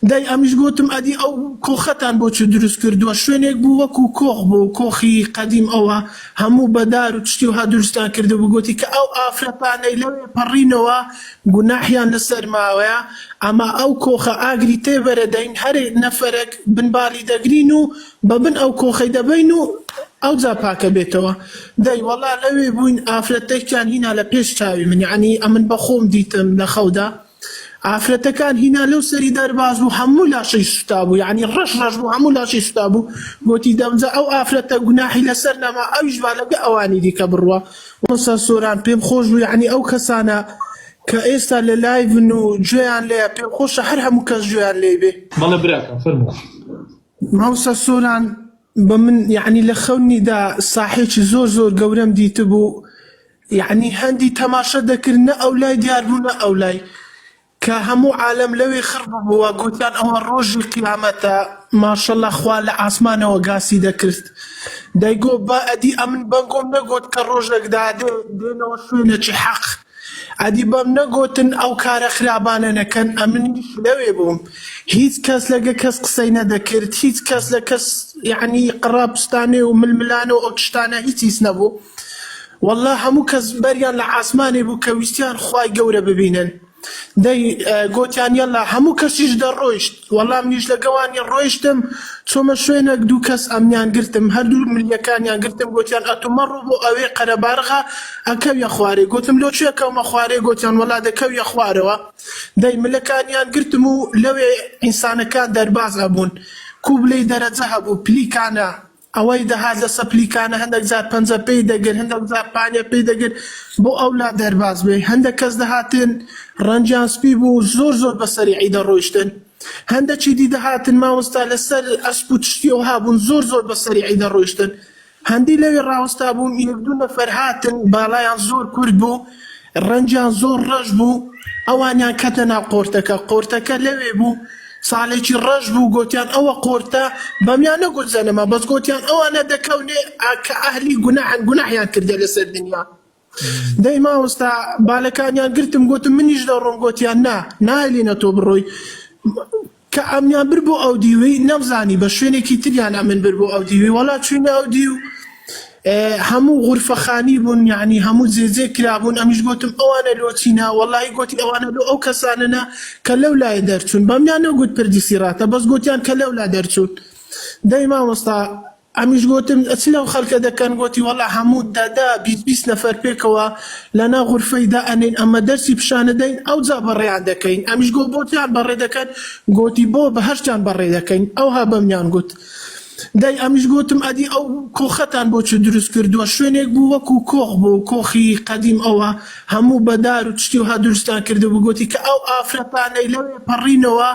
دای ئەمیش گوتم ئەدی ئەو کۆخەتان بۆ چ دروست کردووە شوێنێک بوو وەکو کۆخ بوو کۆخی قەدیم ئەوە هەموو بەدار و تشتی وها دروستان کرده بوو گوتی کە ئەو ئافرەتانەی لەوێ پەڕینەوە گوناحیان لەسەر ماوەیە ئەما ئەو کۆخە ئاگری تێبەرەدەین هەرێ نەفەرێک بنباڵی دەگرین و بەبن ئەو کۆخەی دەبین و ئەو جا پاکە بێتەوە دەی وەڵا لەوێ بووین ئافرەتێکیان هینا لە پێش چاوی من یعنی ئەمن بە خۆم دیتم لە خەودا ئافرەتەکان هینا لەو سەری دەرباز بوو هەموو لاشەی سوتا بوو یعنی ڕەش بوو هەموو لاشەی سوتا بوو گوتی دەمجا ئەو ئافرەتە گوناحی لەسەر نەما ئەویش با لەگە ئەوانی دیکە بڕوە وەسە سۆران پێم خۆش بوو یعنی ئەو کەسانە کە ئێستا لە لایڤن و گوێیان لێیە پێم خۆشە هەر هەموو کەس گوێیان لێ بێ بەڵێ براکەم فەرموو ماوسە سۆران بە من یعنی لە خەونیدا ساحێکی زۆر گەورەم دیتە بوو یعنی هەندی تەماشە دەکرد نە ئەو لای دیار بوو نە ئەو لای کە هەموو عالەم لەوێ خڕ بووە گوتیان ئەوە ڕۆژی قیامەتە ماشەڵڵا خوا لە ئاسمانەوە گاسی دەکرد دەیگۆ با ئەدی ئەمن بەنگۆم نەگوت کە ڕۆژێکدا دێنەوە شوێنێکی حەق ئەدی بەم نەگوتن ئەو کارە خرابانە نەکەن ئەمنیش لەوێ بووم هیچ کەس لەگە کەس قسەی نەدەکرد هیچ کەس لە کەس یعنی قڕابستانێ و ململانە و ئەو تشتانە هیچیس نەبوو والله هەموو کەس بەریان لە ئاسمانێ بوو کە ویستیان خوای گەورە ببینن دەی گوتیان یەڵا هەموو کەسیش دەڕۆیشت وەڵام منیش لەگەوانی ڕۆیشتم چۆمە شوێنێک دوو کەس ئەمیان گرتم هەردوو ملیەکانیان گرتم گوتیان ئەتومە ڕوو بۆ ئەوێ قەرەبارغا ئەکەویە خوارێ گوتم لۆ چێ کەومە خوارێ گوتیان وەڵا دەکەویە خوارەوە دەی ملەکانیان گرتم و لەوێ ئینسانەکان دەرباز ئەبوون کوبلەی دەرەجە هەبوو پلیکانە ئەوەی دەهات لە سەپلیکانە هەندێک جار پەنجە پێی دەگر هەندێک جار پانیە پێی دەگر بۆ ئەولا دەرباز بێ هەندێک کەس دەهاتن ڕەنجیان سپی بوو زۆر بەسەریعی دەڕۆیشتن هەندێکی دی دەهاتن ماوەستا لەسەر ئەسپ و تشتیەوە هابوون زۆر بەسەریعی دەڕۆیشتن هەندی لەوێ ڕاوەستا بوون یەک دوو نەفەر هاتن باڵایان زۆر کورد بوو ڕەنجیان زۆر ڕەش بوو ئەوانیان کەتە ناو قۆرتەکە لەوێ بوو ساڵێکی ڕەش بوو گوتیان ئەوە قۆرتە بەمیان نەگوت زەنەما بەس گوتیان ئەوانە دەکەونێ کە ئەهلی گوناحیان کردە لەسەر دنیا دەی ماوەستا باڵەکانیان گرتم گوتم منیش دەڕۆم گوتیان ناهێلینە تۆ بڕۆی کە ئەمیان بر بۆ ئەو دیوەی نەمزانی بە شوێنێکی تریان ئەمن بر بۆ ئەو دیوەی وەڵا چوینە ئەو دیو هەموو غورفەخانی بوون یعنی هەموو جێجێ کرابوون ئەمیش گوتم ئەوانە لۆچینە وەڵی گوتی ئەوانە لۆ ئەو کەسانەنە کە لەو لای دەرچوون بەمیان نەگوت پردی سیراتە بەس گوتیان کە لەو لا دەرچوون دەی مامۆستا ئەمیش گوتم چ لەو خەڵکە دەکەن گوتی وەڵا هەموو دادا 20 نەفەر پێکەوە لەنا غورفەیدا ئەنین ئەمە دەرسی پیشانە دەین ئەو جا بەڕێیان دەکەین ئەمیش گۆ بۆتیان بەڕێ دەکەن گوتی بۆ بەهەشتیان بەڕێ دەکەین ئەوها بەمیان گوت دای ئەمیش گوتم ئەدی ئەو کۆخەتان بۆ چ دروست کردووە شوێنێک بوو وەکو کۆخ بوو کۆخی قەدیم ئەوە هەموو بەدار و تشتی وها دروستان کرده بوو گوتی کە ئەو ئافرەتانەی لەوێ پەڕینەوە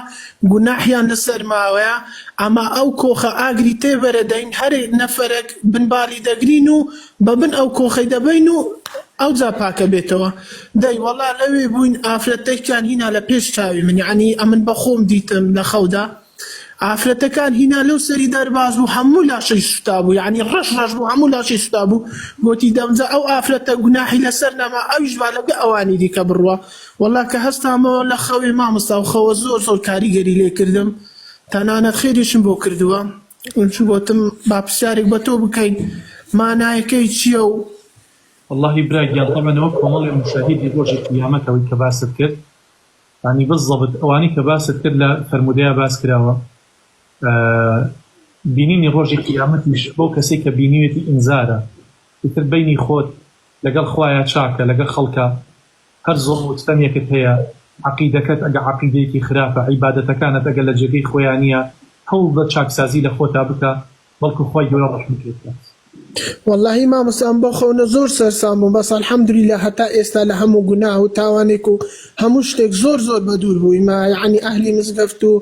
گوناحیان لەسەر ماوەیە ئەما ئەو کۆخە ئاگری تێبەرەدەین هەرێ نەفەرێک بنباڵی دەگرین و بەبن ئەو کۆخەی دەبین و ئەو جا پاکە بێتەوە دەی وەڵا لەوێ بووین ئافرەتێکیان هینا لە پێش چاوی من یعنی ئەمن بە خۆم دیتم لە خەودا ئافرەتەکان هینا لەو سەری دەرباز بوو هەموو لاشەی سوتا بوو یعنی ڕەش بوو هەموو لاشەی سوتا بوو گوتی دەمجا ئەو ئافرەتە گوناحی لەسەر نەما ئەویش با لەگە ئەوانی دیکە بڕوە وەڵا کە هەستامەوە لە خەوی مامۆستا و خەوە زۆر کاریگەری لێ کردم تەنانەت خێریشم بۆ کردووە چ گوتم با پرسیارێک بە تۆ بکەین مانایەکەی چییە و والله براگیان طبعا کۆمەڵی مشاهیدی ڕۆژی قیامەتەوەی کە باست کرد ینی بالضبط ئەوانی کە باست کرد لە فەرمودەیە باس کراوە بینینی ڕۆژی قیامەتیش بۆ کەسێک کە بینیوێتی ئینزارە ئیتر بینی خۆت لەگەڵ خوایە چاکە لەگەڵ خەڵکە هەر زۆڵم و ستەمێکت هەیە عەقیدەکەت ئەگە عەقیدەیەکی خراپە عیبادەتەکانت ئەگە لە جێگەی خۆیانیە هەوڵ بە چاکسازی لە خۆتا بکە بەڵکو خوای گەورە ڕەحمت پێ بکات والله مامۆستا بۆ خەونە زۆر سەرسام بووم بەس ئەلحەمدولیلا هەتا ئێستا لە هەموو گوناه و تاوانێک و هەموو شتێک زۆر بەدوور بوویمە یعنی ئەهلی مزگەفت و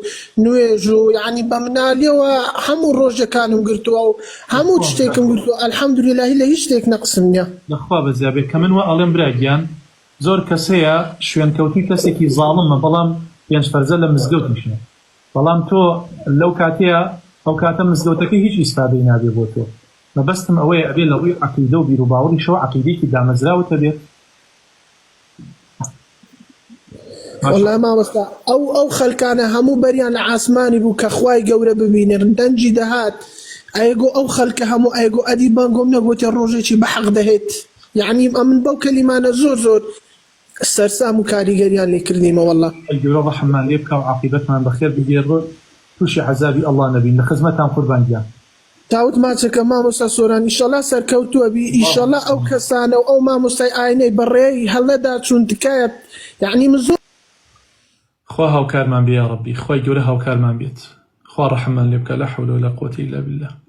نوێژ و یعنی بە منالیەوە هەموو ڕۆژەکانم گرتووە و هەموو شتێکم گرتووە ئەلحەمدولیلا لە هیچ شتێک نەقسم نییە لەخوا بەزیابێت کە من وە ئەڵێم براگیان زۆر کەس هەیە شوێنکەوتی کەسێکی زاڵمە بەڵام پێنج فەرزە لە مزگەوت میشنێت بەڵام تۆ لەو کاتەیە ئەو کاتە مزگەوتەکەی هیچ ئیسفادەی نابێ بۆ تۆ مەبەستم ئەوەیە ئەبێ لە ڕووی عەقیدە و بیر و باوەڕی شەوە عەقیدەیەکی دامەزراوتە بێت والله ما وستا او خلكانه همو بريان العاسماني بو كخواي قوره ببينر دنجي دهات ايغو او خلك همو ايغو ادي بانغوم نغوتي روجي بحق دهت يعني من بو كلمه زور السرسام كاريغريان اللي كرديما والله الجوره رحمن ليبكى وعاقبتنا بخير بدير توشي عذابي الله نبي لخدمتنا قربان جان تاوت ما تشكى ما موسى سوران ان شاء الله سركوتو ابي ان شاء الله او كسانه او ما موسى عيني بري هلا دا شون تكايت يعني من زور خوا هاوكارمان بي يا ربي خوي جوره هاوكارمان بيت خوا رحمن ليبكى لا حول ولا قوه الا بالله